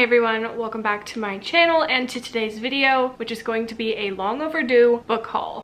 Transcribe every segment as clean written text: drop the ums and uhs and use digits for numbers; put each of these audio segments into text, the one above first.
everyone, welcome back to my channel and to today's video, which is going to be a long overdue book haul.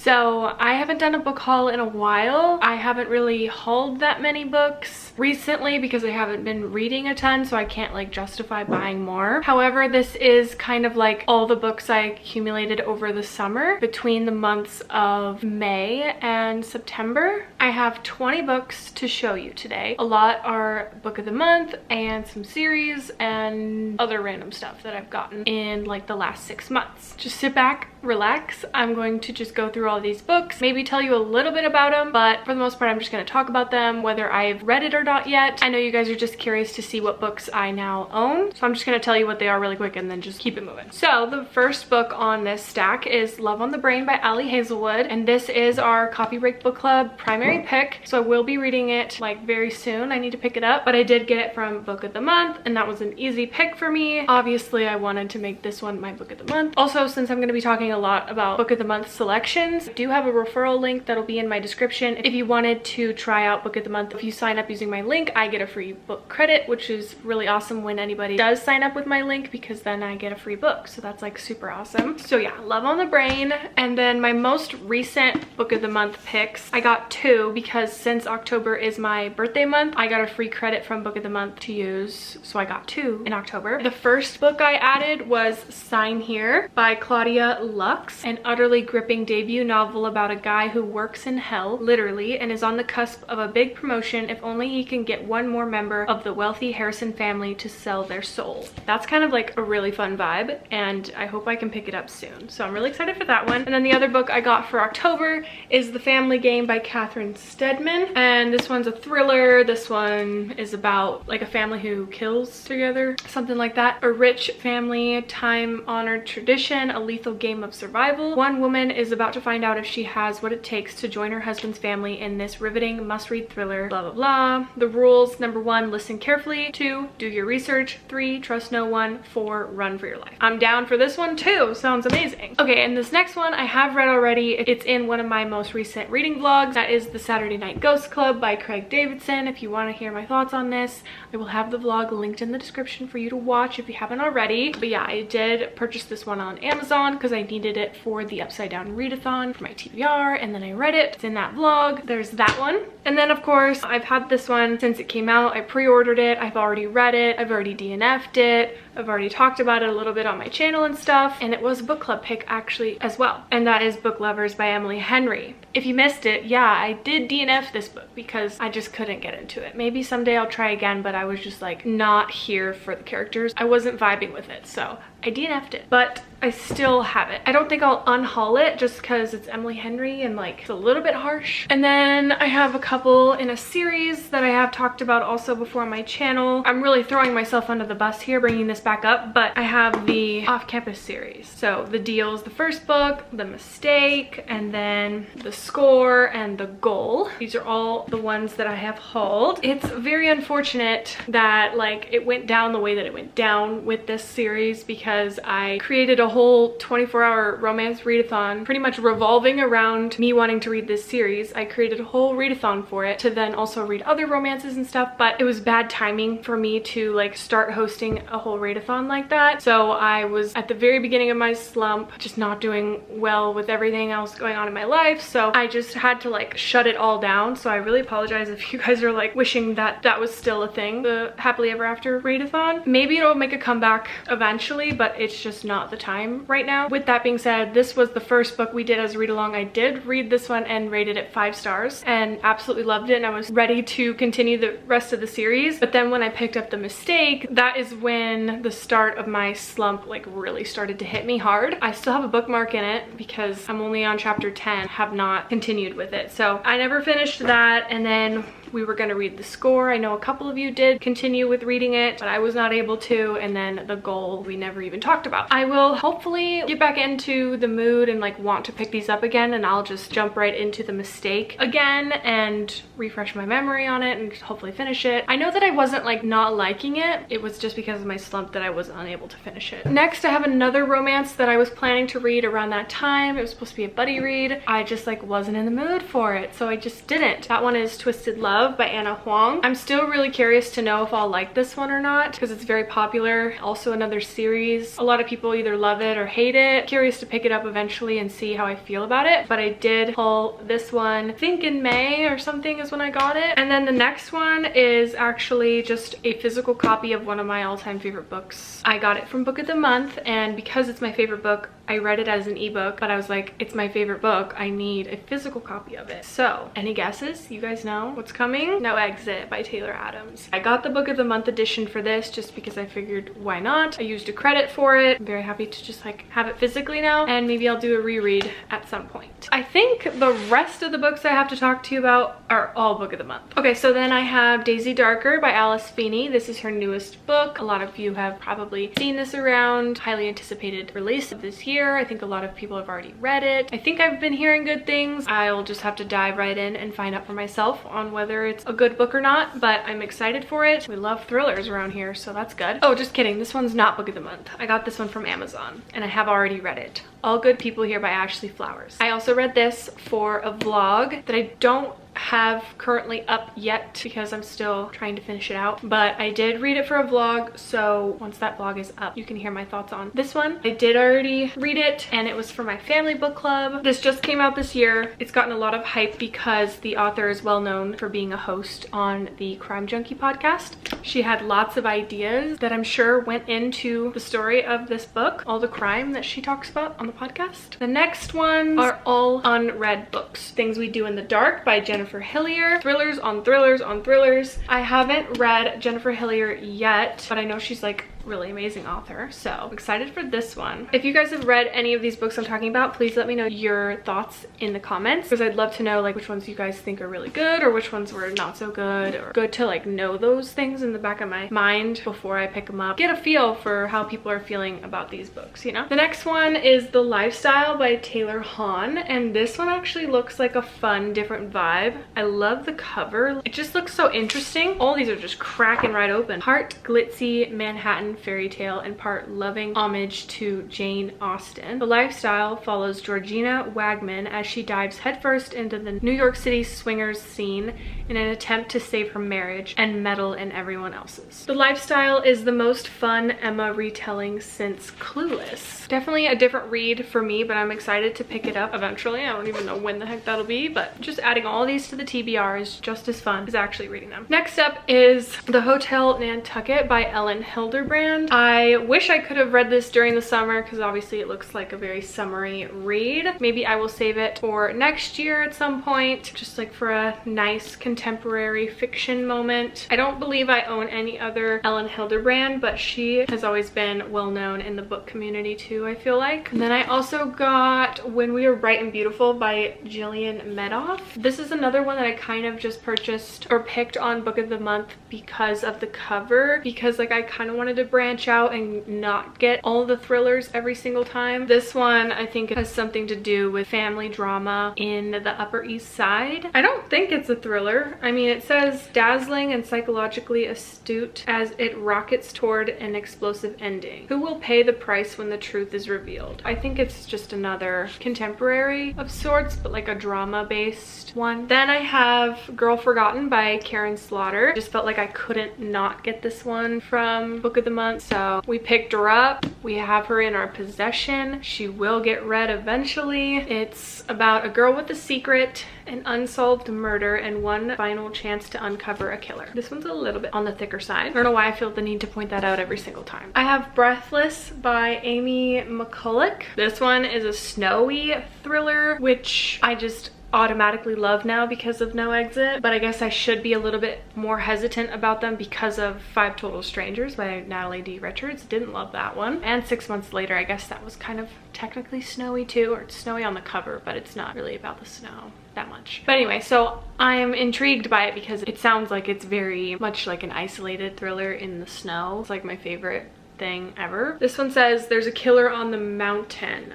So I haven't done a book haul in a while. I haven't really hauled that many books recently because I haven't been reading a ton, so I can't like justify buying more. However, this is kind of like all the books I accumulated over the summer between the months of May and September. I have 20 books to show you today. A lot are book of the month and some series and other random stuff that I've gotten in like the last 6 months. Just sit back, relax. I'm going to just go through all these books, maybe tell you a little bit about them, but for the most part I'm just going to talk about them, whether I've read it or not yet. I know you guys are just curious to see what books I now own, so I'm just going to tell you what they are really quick and then just keep it moving. So the first book on this stack is Love on the Brain by Ali Hazelwood, and this is our Coffee Break Book Club primary pick, so I will be reading it like very soon. I need to pick it up, but I did get it from Book of the Month and that was an easy pick for me. Obviously I wanted to make this one my Book of the Month. Also, since I'm going to be talking a lot about Book of the Month selections, I do have a referral link that'll be in my description if you wanted to try out Book of the Month. If you sign up using my link, I get a free book credit, which is really awesome when anybody does sign up with my link because then I get a free book, so that's like super awesome. So yeah, Love on the Brain. And then my most recent Book of the Month picks, I got 2 because since October is my birthday month, I got a free credit from Book of the Month to use, so I got 2 in October. The first book I added was Sign Here by Claudia Lux, an utterly gripping debut novel about a guy who works in hell, literally, and is on the cusp of a big promotion if only he can get one more member of the wealthy Harrison family to sell their soul. That's kind of like a really fun vibe, and I hope I can pick it up soon. So I'm really excited for that one. And then the other book I got for October is The Family Game by Catherine Steadman, and this one's a thriller. This one is about like a family who kills together, something like that. A rich family, time-honored tradition, a lethal game of survival. One woman is about to find out if she has what it takes to join her husband's family in this riveting must-read thriller, blah blah blah. The rules: number 1, listen carefully. 2, do your research. 3, trust no one. 4, run for your life. I'm down for this one too. Sounds amazing. Okay, and this next one I have read already. It's in one of my most recent reading vlogs. That is The Saturday Night Ghost Club by Craig Davidson. If you want to hear my thoughts on this, I will have the vlog linked in the description for you to watch if you haven't already. But yeah, I did purchase this one on Amazon because I needed it for the Upside Down readathon for my TBR, and then I read it. It's in that vlog. There's that one. And then of course I've had this one since it came out. I pre-ordered it. I've already read it. I've already DNF'd it. I've already talked about it a little bit on my channel and stuff, and it was a book club pick actually as well, and that is Book Lovers by Emily Henry. If you missed it, yeah, I did DNF this book because I just couldn't get into it. Maybe someday I'll try again, but I was just like not here for the characters. I wasn't vibing with it, so I DNF'd it, but I still have it. I don't think I'll unhaul it just because it's Emily Henry and like it's a little bit harsh. And then I have a couple in a series that I have talked about also before on my channel. I'm really throwing myself under the bus here bringing this back up, but I have the Off-Campus series. So The Deal is the first book, The Mistake, and then The Score and The Goal. These are all the ones that I have hauled. It's very unfortunate that like it went down the way that it went down with this series because I created a whole 24-hour romance readathon pretty much revolving around me wanting to read this series. I created a whole readathon for it to then also read other romances and stuff, but it was bad timing for me to like start hosting a whole readathon like that. So I was at the very beginning of my slump, just not doing well with everything else going on in my life, so I just had to like shut it all down. So I really apologize if you guys are like wishing that that was still a thing, the Happily Ever After readathon. Maybe it'll make a comeback eventually, but it's just not the time right now. With that being said, this was the first book we did as a read along. I did read this one and rated it 5 stars and absolutely loved it, and I was ready to continue the rest of the series. But then when I picked up The Mistake, that is when the start of my slump like really started to hit me hard. I still have a bookmark in it because I'm only on chapter 10, have not continued with it, so I never finished that. And then We were gonna read The Score. I know a couple of you did continue with reading it, but I was not able to. And then The Goal we never even talked about. I will hopefully get back into the mood and like want to pick these up again, and I'll just jump right into The Mistake again and refresh my memory on it and hopefully finish it. I know that I wasn't like not liking it. It was just because of my slump that I was unable to finish it. Next, I have another romance that I was planning to read around that time. It was supposed to be a buddy read. I just like wasn't in the mood for it, so I just didn't. That one is Twisted Love by Huang. I'm still really curious to know if I'll like this one or not because it's very popular. Also another series. A lot of people either love it or hate it. Curious to pick it up eventually and see how I feel about it. But I did pull this one, I think in May or something is when I got it. And then the next one is actually just a physical copy of one of my all-time favorite books. I got it from Book of the Month, and because it's my favorite book, I read it as an ebook, but I was like, it's my favorite book. I need a physical copy of it. So, any guesses? You guys know what's coming? No Exit by Taylor Adams. I got the Book of the Month edition for this just because I figured why not? I used a credit for it. I'm very happy to just like have it physically now, and maybe I'll do a reread at some point. I think the rest of the books I have to talk to you about are all Book of the Month. Okay, so then I have Daisy Darker by Alice Feeney. This is her newest book. A lot of you have probably seen this around. Highly anticipated release of this year. I think a lot of people have already read it. I think I've been hearing good things. I'll just have to dive right in and find out for myself on whether it's a good book or not, but I'm excited for it. We love thrillers around here, so that's good. Oh, just kidding. This one's not Book of the Month. I got this one from Amazon, and I have already read it. All Good People Here by Ashley Flowers. I also read this for a vlog that I don't have currently up yet because I'm still trying to finish it out, but I did read it for a vlog, so once that vlog is up you can hear my thoughts on this one. I did already read it, and it was for my family book club. This just came out this year. It's gotten a lot of hype because the author is well known for being a host on the Crime Junkie podcast. She had lots of ideas that I'm sure went into the story of this book, all the crime that she talks about on the podcast. The next ones are all unread books. Things We Do in the Dark by Jennifer Hillier. Thrillers on thrillers on thrillers. I haven't read Jennifer Hillier yet, but I know she's like really amazing author, so I'm excited for this one. If you guys have read any of these books I'm talking about, please let me know your thoughts in the comments, because I'd love to know like which ones you guys think are really good or which ones were not so good, or good to like know those things in the back of my mind before I pick them up. Get a feel for how people are feeling about these books, you know? The next one is The Lifestyle by Taylor Huang, and this one actually looks like a fun, different vibe. I love the cover. It just looks so interesting. All these are just cracking right open. Part glitzy Manhattan fairy tale and part loving homage to Jane Austen. The Lifestyle follows Georgina Wagman as she dives headfirst into the New York City swingers scene in an attempt to save her marriage and meddle in everyone else's. The Lifestyle is the most fun Emma retelling since Clueless. Definitely a different read for me, but I'm excited to pick it up eventually. I don't even know when the heck that'll be, but just adding all these to the TBR is just as fun as actually reading them. Next up is The Hotel Nantucket by Ellen Hilderbrand. I wish I could have read this during the summer because obviously it looks like a very summery read. Maybe I will save it for next year at some point, just like for a nice contemporary fiction moment. I don't believe I own any other Ellen Hilderbrand, but she has always been well known in the book community too, I feel like. And then I also got When We Were Bright and Beautiful by Jillian Medoff. This is another one that I kind of just purchased or picked on Book of the Month because of the cover, because like I kind of wanted to branch out and not get all the thrillers every single time. This one I think has something to do with family drama in the Upper East Side. I don't think it's a thriller. I mean, it says dazzling and psychologically astute as it rockets toward an explosive ending. Who will pay the price when the truth is revealed? I think it's just another contemporary of sorts, but like a drama based one. Then I have Girl Forgotten by Karen Slaughter. Just felt like I couldn't not get this one from Book of the Month, so we picked her up. We have her in our possession. She will get read eventually. It's about a girl with a secret, an unsolved murder, and one final chance to uncover a killer. This one's a little bit on the thicker side. I don't know why I feel the need to point that out every single time. I have Breathless by Amy Mcculloch. This one is a snowy thriller, which I just automatically love now because of No Exit, but I guess I should be a little bit more hesitant about them because of Five Total Strangers by Natalie D. Richards. Didn't love that one. And 6 Months Later, I guess that was kind of technically snowy too, or it's snowy on the cover, but it's not really about the snow. that much. But anyway, so I'm intrigued by it because it sounds like it's very much like an isolated thriller in the snow. It's like my favorite thing ever. This one says, there's a killer on the mountain.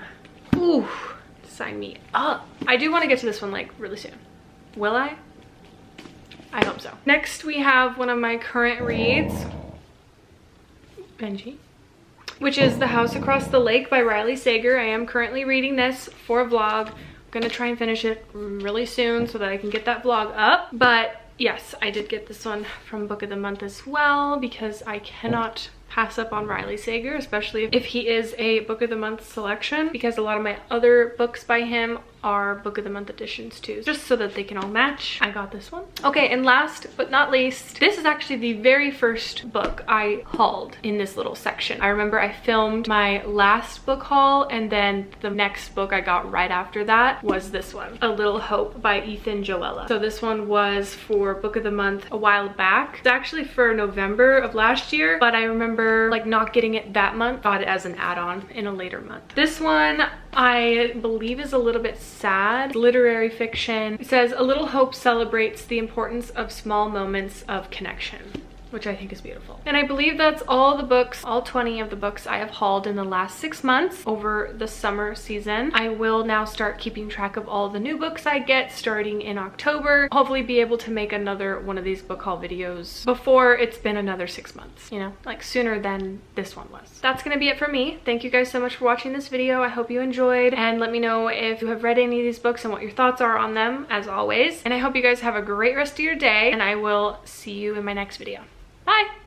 Ooh, sign me up. I do want to get to this one like really soon. Will I? I hope so. Next we have one of my current reads, Benji, which is The House Across the Lake by Riley Sager. I am currently reading this for a vlog. I'm gonna try and finish it really soon so that I can get that vlog up. But yes, I did get this one from Book of the Month as well because I cannot pass up on Riley Sager, especially if he is a Book of the Month selection, because a lot of my other books by him are Book of the Month editions too, just so that they can all match. I got this one. Okay, and last but not least, this is actually the very first book I hauled in this little section. I remember I filmed my last book haul, and then the next book I got right after that was this one, A Little Hope by Ethan Joella. So this one was for Book of the Month a while back. It's actually for November of last year, but I remember like not getting it that month, got it as an add-on in a later month. This one I believe is a little bit sad. Literary fiction. It says, A Little Hope celebrates the importance of small moments of connection, which I think is beautiful. And I believe that's all the books, all 20 of the books I have hauled in the last 6 months over the summer season. I will now start keeping track of all the new books I get starting in October. Hopefully be able to make another one of these book haul videos before it's been another 6 months, you know, like sooner than this one was. That's gonna be it for me. Thank you guys so much for watching this video. I hope you enjoyed, and let me know if you have read any of these books and what your thoughts are on them, as always. And I hope you guys have a great rest of your day, and I will see you in my next video. Bye!